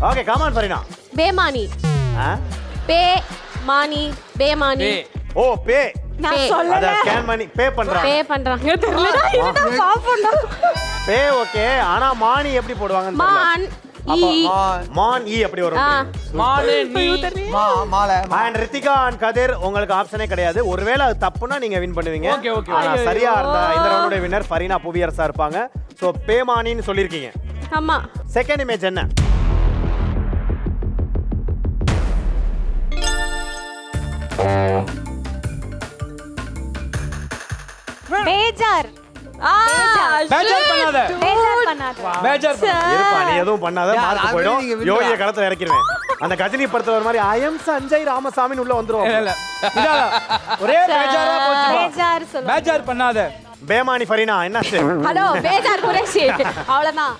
Okay come ஃபரீனா. பேமானி. பே மானி பேமானி. ஓ பே. நான் அத சொல்லல. ஸ்கேன் பண்ணி பே பண்றாங்க. பே பண்றாங்க. தெரியலடா இதுடா பாப்போம்டா. பே ஓகே. ஆனா மானி எப்படி போடுவாங்கன்னு மான் ஈ மான் ஈ அப்படி வரும். மாலே நீ மாலை. அண்ட் ரித்திகா அண்ட் கதிர் உங்களுக்கு ஆப்ஷனே கிடையாது. ஒருவேளை அது தப்புனா நீங்க வின் பண்ணுவீங்க. Okay okay. ஆனா சரியா இருந்தா இந்த ரவுண்டோட வின்னர் ஃபரீனா புவியரசா இருப்பாங்க. சோ பேமானின்னு சொல்லிருக்கீங்க. ஆமா. செகண்ட் இமேஜ் என்ன? பேஜார். பேஜார் பண்ணாத. பேஜார் பண்ணாத. பேஜார் இருப்பா நீ எதுவும் பண்ணாத மார்க் அது போய்டும். நீங்க win யோகிய களத்துல இறக்கிடுவேன். அந்த கஜினி படத்துல வர மாதிரி ஐ எம் சஞ்சய் ராமசாமின்னு உள்ள வந்துரும். இல்ல இல்ல ஒரே பேஜாரா போச்சு. பேஜார் சொல்லு. பேஜார் பண்ணாத. பேமானி ஃபரீனா என்னாச்சு? ஹலோ பேஜார் குறைஷி. அவ்வளவுதான்.